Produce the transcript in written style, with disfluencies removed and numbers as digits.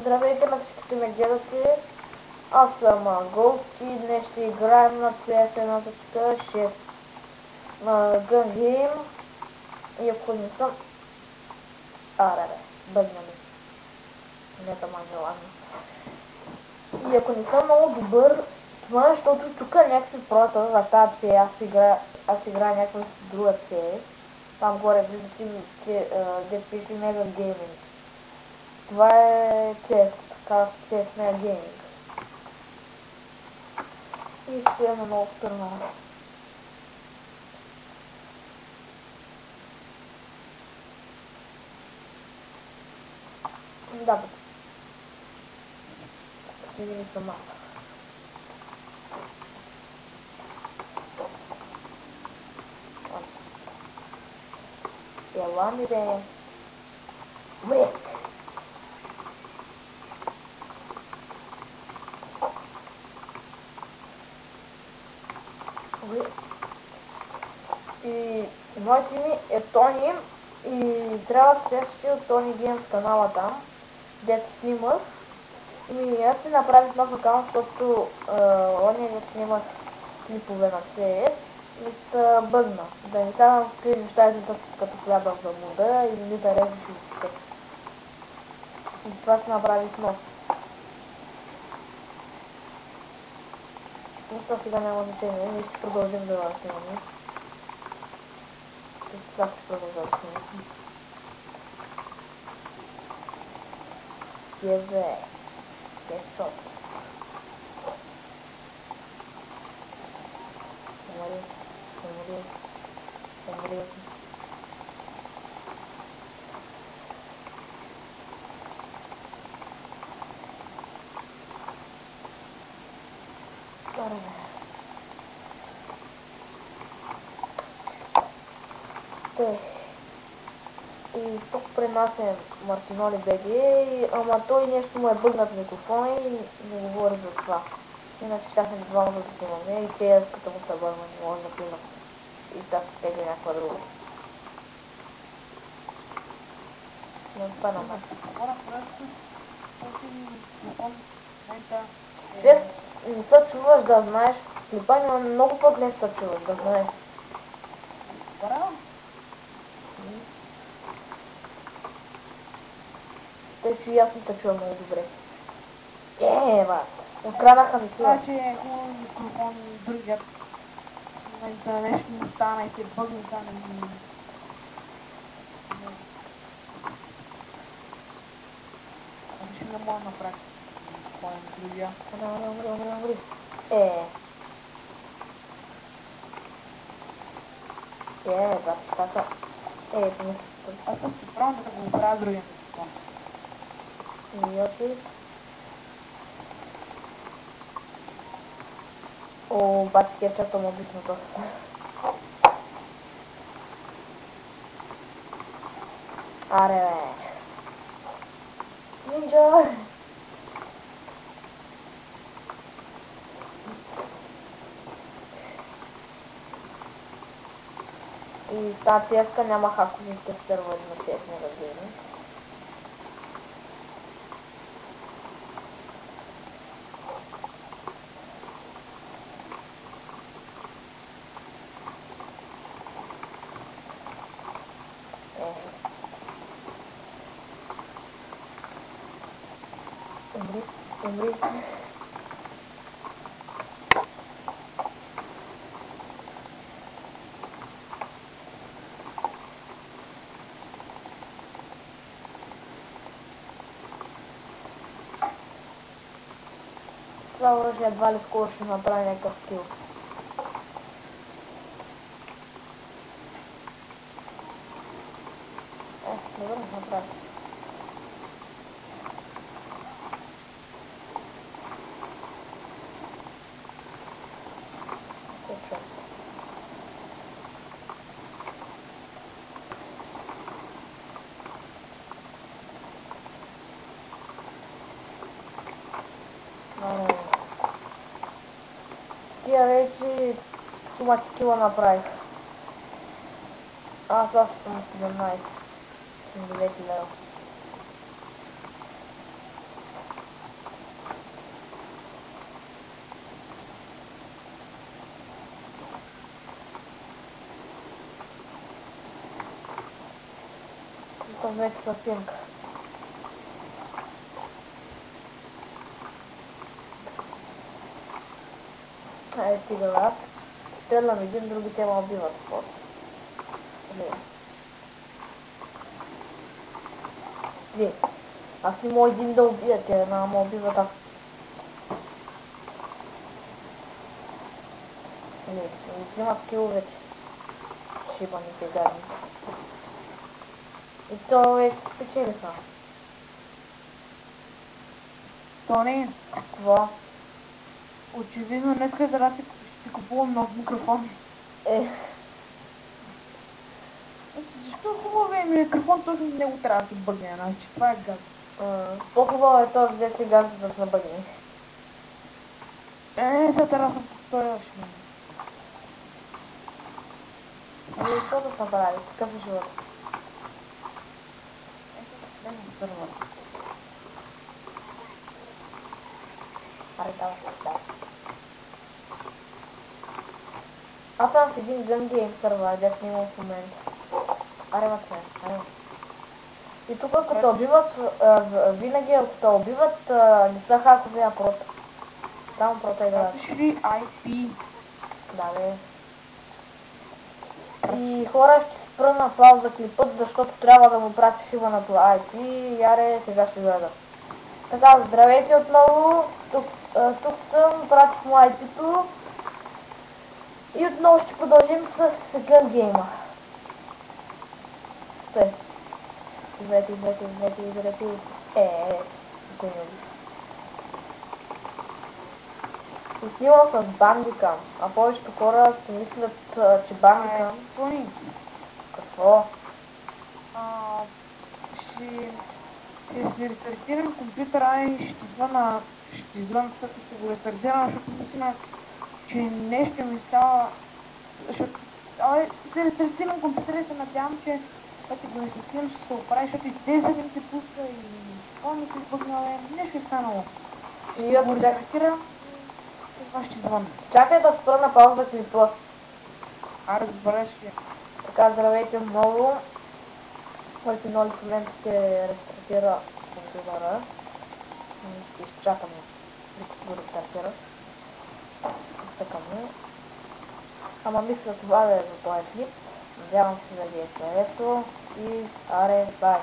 Здравейте на всичките ме гледате. Аз съм Ghost и днес ще играем на CS 1.6 на Gun Game. И ако не съм... бъгна ми. Не е тъман желано. И ако не съм много добър, това е, защото тук някакви прата за тази CS, аз играя някаква с друга CS. Там горе виждате, де пише Mega Gaming. Това е CS, така CS Mega Gaming. И стоя на много търна. Да, бе. Смени сама. Ела ми бе. Брек. И моето име е Тони и трябва да се сещи от Тони Геймс канала там, дето снимах. И аз си направих нов акаунт, защото ония не снимах клипове на CS и се бъгна. Да не казвам какви неща излизат като влязах в мода и не да режеш очите. И затова си направих нов. Но това сега няма значение, ние ще продължим да снимаме. Сега ще продължа да снимам. Езе. Кетчоп. Умри. И тук при нас е Мартиноли БГ, ама той нещо му е бъгнат микрофона и не говори за това. Иначе щяхме двамата да снимаме и CS-ката му се бъгна, не може да клина. И сега ще стегли някаква друга. Но това на мен. Чест, не се чуваш да знаеш, в клипа няма много по-зле се чуваш да знаеш. Те си ясно те чува много добре. Ева! Откраднаха ми това. Значи е хубаво микрофон другият. В момента нещо му стана и се бъгна само. Ще не мога да направя микрофон другия. Умри. Брат, така. Помисли. Аз съм си правил да го направя другия микрофон. Окей. Обаче кетчата му обична доста. Аре бе. Нинджа! И в тази CS-ка няма хаковите сървъри на CS Mega Gaming. Умри. Това оръжие едва ли скоро ще направи някакъв скил. Добре, направи. Тия вече сумати кила направих. Аз съм 17. 79 лева. съм вече с снимка. Ай, стига аз. Стрелям един, другите ме убиват после. Не. Аз не мога един да убия, те една ме убиват аз. Не взимат кил вече. Шибаните гадни. И това вече спечелиха. Тони, Какво? очевидно днеска трябва да си купувам нов микрофон. Защо хубавия микрофон точно в него трябва да се бъгне, значи това е гадно. По-хубаво е този дет си газа да се набъгне. Сега трябва да се постояш. Ами какво да се направи? Какъв е живот? Сега се първа. Аре, давай. Аз съм в един Gun Game сервер, де снимам в момента. Аре, аре. И тук като убиват, винаги ако те убиват, не са хакове, а прот. Там прота играят. Пишеш ли IP? Да, бе. И хора, ще спра на пауза клипът, защото трябва да му пратиш имането IP и аре, сега ще гледа. Така, здравейте отново, тук съм, пратих му IP-то и отново ще продължим с Gun Game-а. Стой. Излети. Никой не уби. И снимам с Bandicam, а повечето хора си мислят, че Bandicam... Тони, Какво? ще си рестартирам компютъра и ще звъна след като го рестартирам, защото мисля, че нещо ми става... Защото се рестартирам компютъра и се надявам, че когато го рестартирам ще се оправи, защото и цезарим те пуска и това ми се бъгнало, нещо е станало. Ще го рестартирам и това ще звънна. Чакай да спра на пауза клипа. Аре, добре ще. Така, здравейте много. Който много в момента ще рестартира компютъра. Изчакаме да го рестартира. Цъкаме. Ама мисля това да е за този клип. Надявам се да ви е харесало и аре, бай!